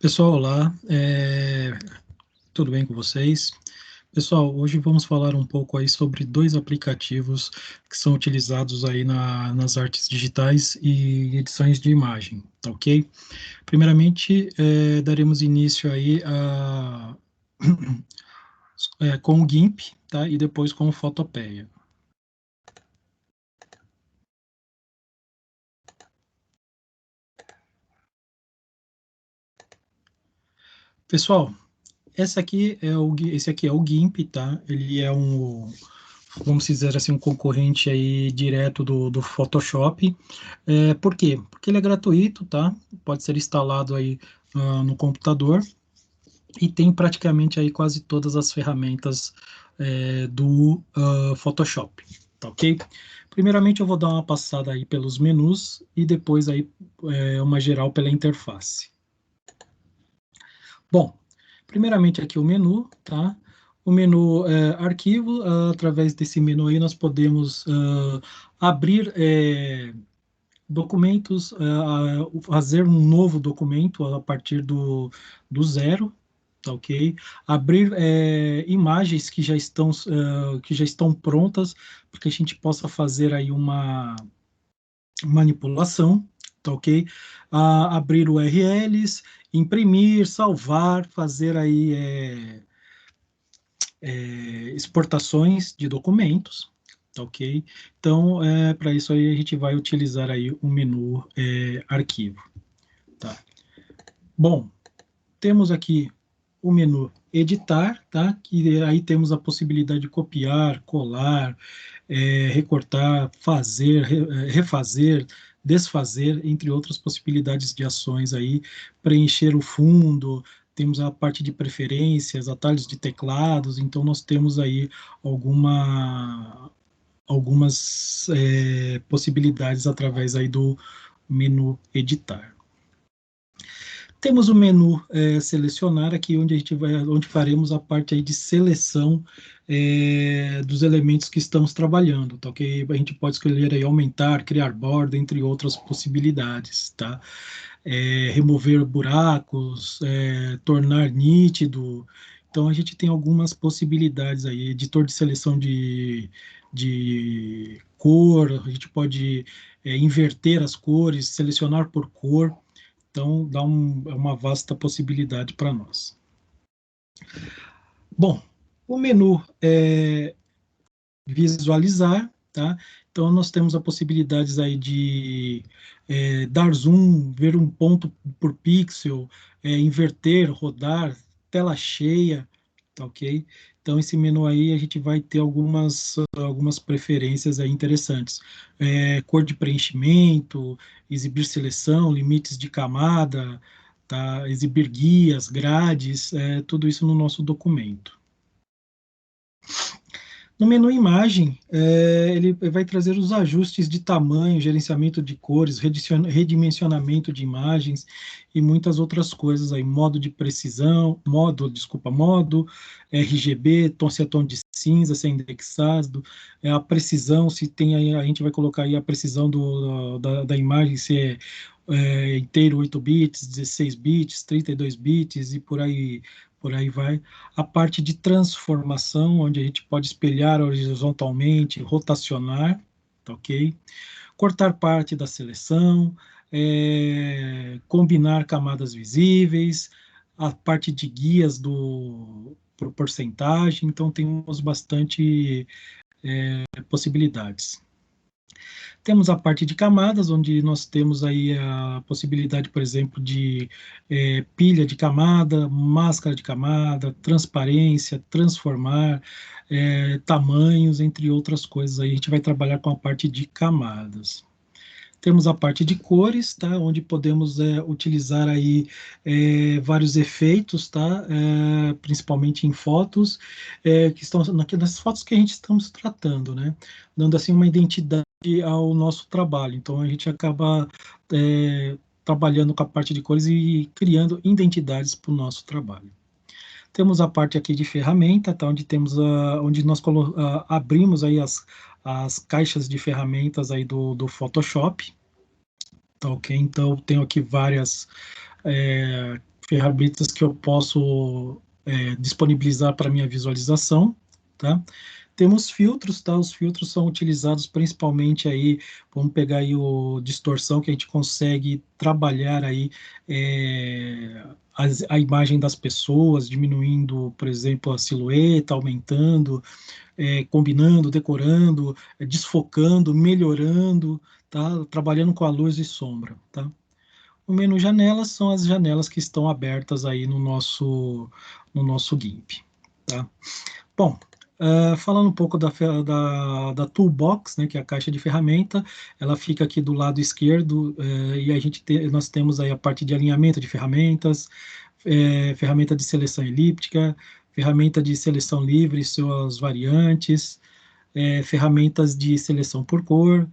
Pessoal, olá, tudo bem com vocês? Pessoal, hoje vamos falar um pouco aí sobre dois aplicativos que são utilizados aí nas artes digitais e edições de imagem, tá ok? Primeiramente, daremos início aí com o GIMP, tá? E depois com o Fotopeia. Pessoal, esse aqui é o GIMP, tá? Ele é vamos dizer assim, um concorrente aí direto do Photoshop. Por quê? Porque ele é gratuito, tá? Pode ser instalado aí no computador e tem praticamente aí quase todas as ferramentas do Photoshop, tá ok? Primeiramente eu vou dar uma passada aí pelos menus e depois aí uma geral pela interface. Bom, primeiramente aqui o menu, tá? O menu arquivo, através desse menu aí nós podemos abrir documentos, fazer um novo documento a partir do zero, tá ok? Abrir imagens que já estão prontas, para que a gente possa fazer aí uma manipulação, tá ok? Abrir URLs, imprimir, salvar, fazer aí exportações de documentos, tá ok? Então, para isso aí a gente vai utilizar aí o menu arquivo, tá? Bom, temos aqui o menu editar, tá? Que aí temos a possibilidade de copiar, colar, recortar, fazer, refazer, desfazer, entre outras possibilidades de ações aí, preencher o fundo, temos a parte de preferências, atalhos de teclados, então nós temos aí algumas possibilidades através aí do menu editar. Temos o menu selecionar aqui, onde a gente onde faremos a parte aí de seleção dos elementos que estamos trabalhando, tá ok? A gente pode escolher aí aumentar, criar borda, entre outras possibilidades, tá? Remover buracos, tornar nítido. Então a gente tem algumas possibilidades aí, editor de seleção de cor, a gente pode inverter as cores, selecionar por cor. Então, é uma vasta possibilidade para nós. Bom, o menu é visualizar, tá? Então, nós temos a possibilidade aí de dar zoom, ver um ponto por pixel, inverter, rodar, tela cheia, tá ok? Então, esse menu aí a gente vai ter algumas preferências aí interessantes. Cor de preenchimento, exibir seleção, limites de camada, tá? Exibir guias, grades, tudo isso no nosso documento. No menu imagem, ele vai trazer os ajustes de tamanho, gerenciamento de cores, redimensionamento de imagens e muitas outras coisas aí, modo de precisão, modo RGB, se é tom de cinza, se é indexado, a precisão, se tem aí, a gente vai colocar aí a precisão da imagem, se inteiro 8 bits, 16 bits, 32 bits e por aí vai. A parte de transformação, onde a gente pode espelhar horizontalmente, rotacionar, tá ok? Cortar parte da seleção, combinar camadas visíveis, a parte de guias por porcentagem, então temos bastante possibilidades. Temos a parte de camadas, onde nós temos aí a possibilidade, por exemplo, de pilha de camada, máscara de camada, transparência, transformar, tamanhos, entre outras coisas. Aí a gente vai trabalhar com a parte de camadas. Temos a parte de cores, tá? Onde podemos utilizar aí vários efeitos, tá? Principalmente em fotos, que estão nas fotos que a gente estamos tratando, né? Dando assim uma identidade ao nosso trabalho. Então a gente acaba trabalhando com a parte de cores e criando identidades para o nosso trabalho. Temos a parte aqui de ferramenta, tá? Onde temos onde nós abrimos aí as caixas de ferramentas aí do Photoshop. Tá ok? Então, tenho aqui várias ferramentas que eu posso disponibilizar para minha visualização, tá? Temos filtros, tá? Os filtros são utilizados principalmente aí, vamos pegar aí o distorção, que a gente consegue trabalhar aí a imagem das pessoas, diminuindo, por exemplo, a silhueta, aumentando, combinando, decorando, desfocando, melhorando, tá? Trabalhando com a luz e sombra, tá? O menu janelas são as janelas que estão abertas aí no nosso GIMP, tá? Bom, falando um pouco da Toolbox, né, que é a caixa de ferramenta, ela fica aqui do lado esquerdo, e nós temos aí a parte de alinhamento de ferramentas, ferramenta de seleção elíptica, ferramenta de seleção livre e suas variantes, ferramentas de seleção por cor,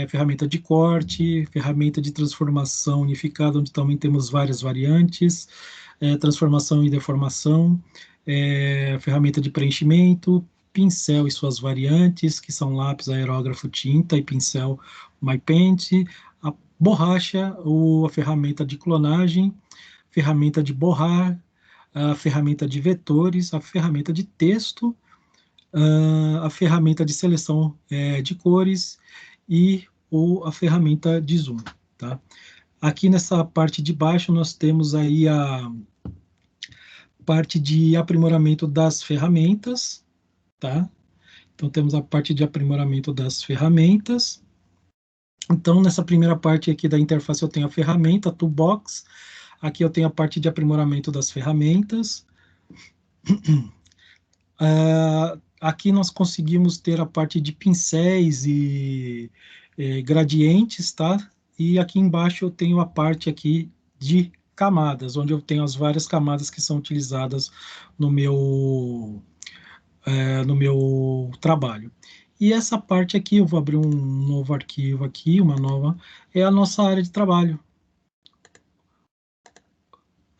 ferramenta de corte, ferramenta de transformação unificada, onde também temos várias variantes, transformação e deformação, ferramenta de preenchimento, pincel e suas variantes, que são lápis, aerógrafo, tinta e pincel MyPaint, a borracha, ou a ferramenta de clonagem, ferramenta de borrar, a ferramenta de vetores, a ferramenta de texto, a ferramenta de seleção de cores e ou a ferramenta de zoom, tá? Aqui nessa parte de baixo nós temos aí a parte de aprimoramento das ferramentas, tá? Então temos a parte de aprimoramento das ferramentas. Então nessa primeira parte aqui da interface eu tenho a ferramenta, a toolbox. Aqui eu tenho a parte de aprimoramento das ferramentas. Aqui nós conseguimos ter a parte de pincéis e gradientes, tá? E aqui embaixo eu tenho a parte aqui de camadas, onde eu tenho as várias camadas que são utilizadas no meu trabalho. E essa parte aqui, eu vou abrir um novo arquivo aqui, uma nova, é a nossa área de trabalho.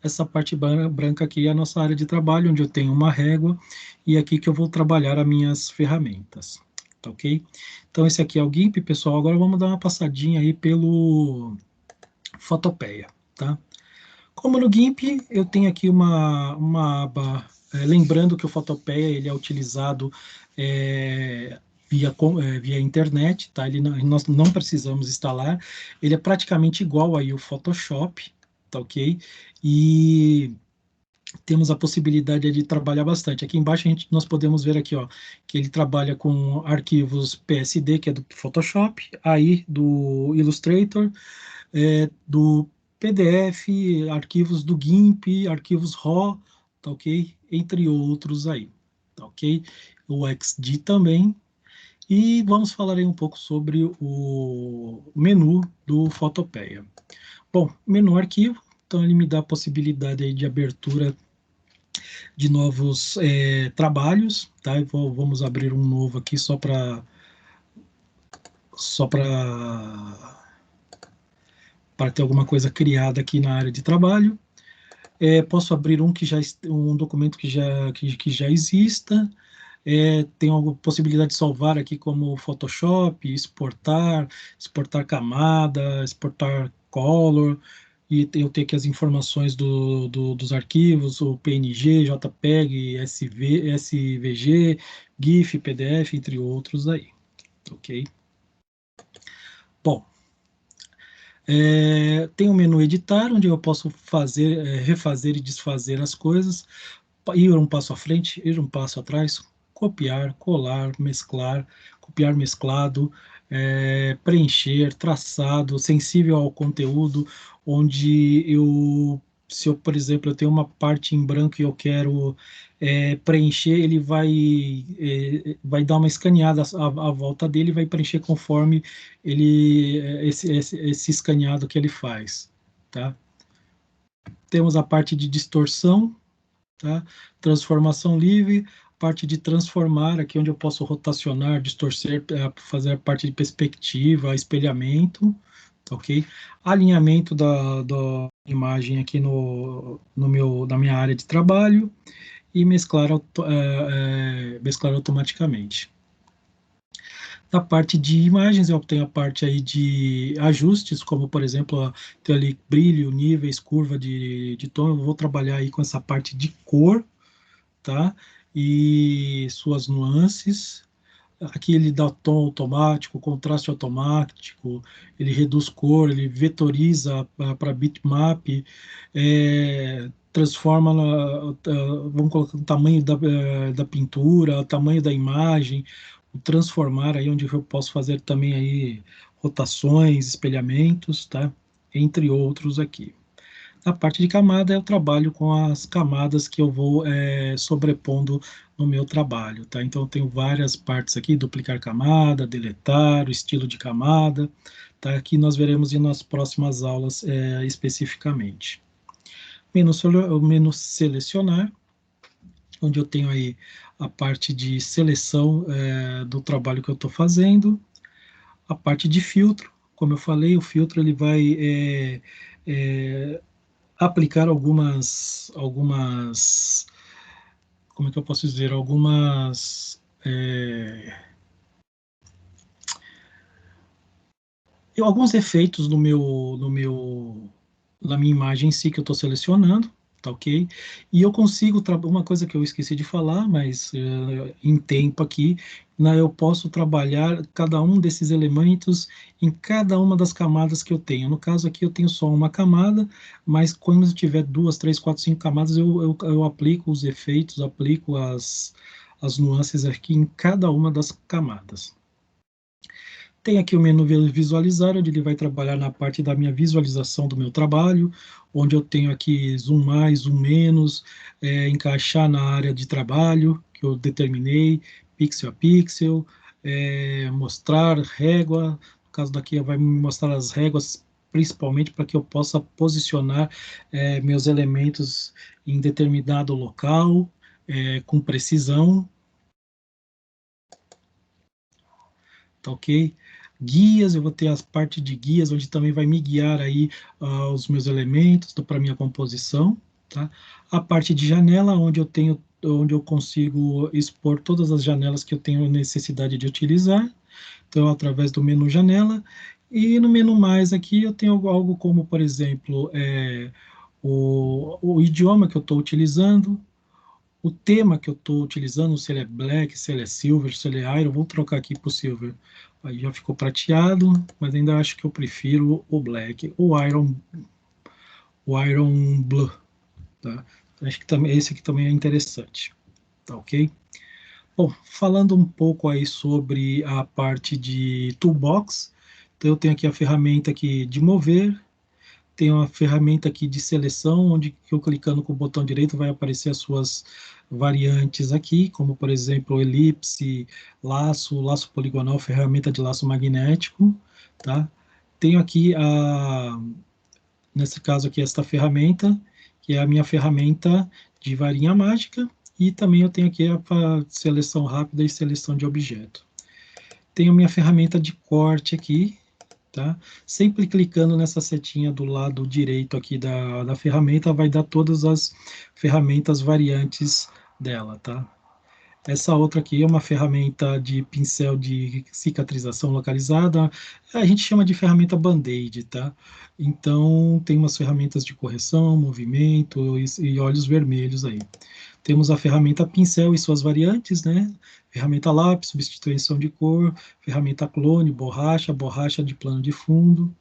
Essa parte branca aqui é a nossa área de trabalho, onde eu tenho uma régua, e aqui que eu vou trabalhar as minhas ferramentas, tá ok? Então, esse aqui é o GIMP, pessoal. Agora vamos dar uma passadinha aí pelo Fotopeia, tá? Como no GIMP, eu tenho aqui uma aba, lembrando que o Fotopeia, ele é utilizado via internet, tá? Nós não precisamos instalar, ele é praticamente igual aí o Photoshop, tá ok? E temos a possibilidade de trabalhar bastante. Aqui embaixo nós podemos ver aqui, ó, que ele trabalha com arquivos PSD, que é do Photoshop, aí do Illustrator, do PDF, arquivos do GIMP, arquivos RAW, tá ok? Entre outros aí, tá ok? O XD também. E vamos falar aí um pouco sobre o menu do Fotopeia. Bom, menu arquivo, então ele me dá a possibilidade aí de abertura de novos trabalhos, tá? Vamos abrir um novo aqui só para ter alguma coisa criada aqui na área de trabalho. Posso abrir um documento que já exista. Tem alguma possibilidade de salvar aqui como Photoshop, exportar camada, exportar color, e eu ter aqui as informações dos arquivos, o PNG, JPEG, SVG, GIF, PDF, entre outros aí, ok? Bom, tem o menu editar, onde eu posso refazer e desfazer as coisas, ir um passo à frente, ir um passo atrás, copiar, colar, mesclar, copiar mesclado, preencher, traçado, sensível ao conteúdo, onde se eu, por exemplo, eu tenho uma parte em branco e eu quero preencher, ele vai dar uma escaneada à volta dele e vai preencher conforme esse escaneado que ele faz, tá? Temos a parte de distorção, tá? Transformação livre, parte de transformar, aqui onde eu posso rotacionar, distorcer, fazer a parte de perspectiva, espelhamento, tá ok? Alinhamento da imagem aqui na minha área de trabalho e mesclar automaticamente. Da parte de imagens, eu tenho a parte aí de ajustes, como, por exemplo, tem ali brilho, níveis, curva de tom. Eu vou trabalhar aí com essa parte de cor, tá? E suas nuances. Aqui ele dá tom automático, contraste automático, ele reduz cor, ele vetoriza para bitmap, transforma, vamos colocar o tamanho da pintura, o tamanho da imagem, o transformar aí onde eu posso fazer também aí rotações, espelhamentos, tá? Entre outros aqui. A parte de camada eu trabalho com as camadas que eu vou sobrepondo no meu trabalho, tá? Então eu tenho várias partes aqui, duplicar camada, deletar, o estilo de camada, tá? Aqui nós veremos nas próximas aulas especificamente. O menu selecionar, onde eu tenho aí a parte de seleção do trabalho que eu estou fazendo, a parte de filtro, como eu falei, o filtro ele vai aplicar como é que eu posso dizer, alguns efeitos na minha imagem em si que eu estou selecionando, tá ok? E eu consigo, uma coisa que eu esqueci de falar, mas em tempo aqui, né, eu posso trabalhar cada um desses elementos em cada uma das camadas que eu tenho. No caso aqui eu tenho só uma camada, mas quando eu tiver duas, três, quatro, cinco camadas, eu aplico os efeitos, aplico as nuances aqui em cada uma das camadas. Tem aqui o menu visualizar, onde ele vai trabalhar na parte da minha visualização do meu trabalho, onde eu tenho aqui zoom mais, zoom menos, encaixar na área de trabalho que eu determinei, pixel a pixel, mostrar régua, no caso daqui vai me mostrar as réguas, principalmente para que eu possa posicionar meus elementos em determinado local, com precisão, tá ok? Guias, eu vou ter as partes de guias, onde também vai me guiar aí os meus elementos para minha composição, tá? A parte de janela, onde eu consigo expor todas as janelas que eu tenho necessidade de utilizar, então através do menu janela, e no menu mais aqui eu tenho algo como, por exemplo, o idioma que eu estou utilizando, o tema que eu estou utilizando, se ele é black, se ele é silver, se ele é iron, vou trocar aqui para o silver. Aí já ficou prateado, mas ainda acho que eu prefiro o black, o iron blue, tá? Acho que também, esse aqui também é interessante, tá ok? Bom, falando um pouco aí sobre a parte de toolbox, então eu tenho aqui a ferramenta aqui de mover, tem uma ferramenta aqui de seleção, onde eu clicando com o botão direito vai aparecer as suas variantes aqui, como por exemplo elipse, laço poligonal, ferramenta de laço magnético, tá? Tenho aqui nesse caso aqui esta ferramenta, que é a minha ferramenta de varinha mágica, e também eu tenho aqui a seleção rápida e seleção de objeto. Tenho minha ferramenta de corte aqui, tá? Sempre clicando nessa setinha do lado direito aqui da ferramenta, vai dar todas as ferramentas variantes dela, tá? Essa outra aqui é uma ferramenta de pincel de cicatrização localizada, a gente chama de ferramenta Band-Aid, tá? Então, tem umas ferramentas de correção, movimento e olhos vermelhos aí. Temos a ferramenta pincel e suas variantes, né? Ferramenta lápis, substituição de cor, ferramenta clone, borracha, borracha de plano de fundo.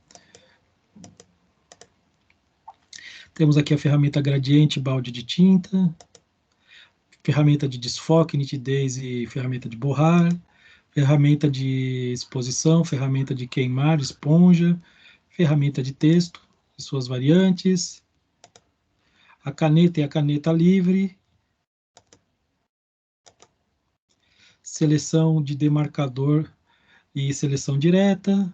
Temos aqui a ferramenta gradiente, balde de tinta, ferramenta de desfoque, nitidez e ferramenta de borrar, ferramenta de exposição, ferramenta de queimar, esponja, ferramenta de texto e suas variantes, a caneta e a caneta livre, seleção de demarcador e seleção direta,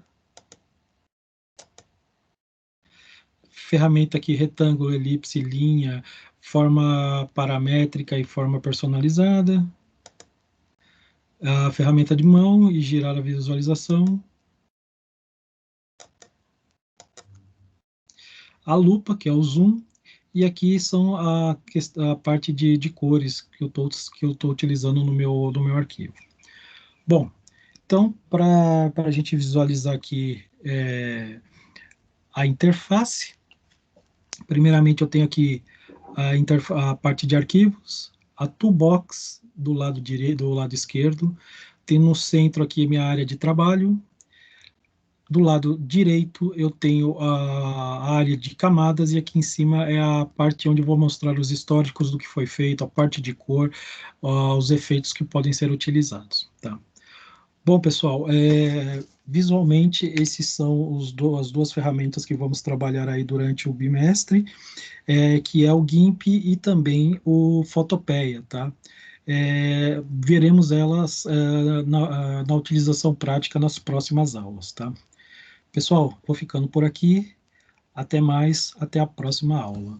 ferramenta aqui retângulo, elipse, linha, forma paramétrica e forma personalizada, a ferramenta de mão e girar a visualização, a lupa, que é o zoom, e aqui são a parte de cores que eu estou utilizando no meu arquivo. Bom, Então, para a gente visualizar aqui a interface, primeiramente eu tenho aqui a parte de arquivos, a toolbox do lado direito, do lado esquerdo, tem no centro aqui minha área de trabalho. Do lado direito eu tenho a área de camadas e aqui em cima é a parte onde eu vou mostrar os históricos do que foi feito, a parte de cor, os efeitos que podem ser utilizados, tá? Bom, pessoal, visualmente esses são as duas ferramentas que vamos trabalhar aí durante o bimestre, que é o GIMP e também o Fotopeia, tá? Veremos elas na utilização prática nas próximas aulas, tá? Pessoal, vou ficando por aqui. Até mais, até a próxima aula.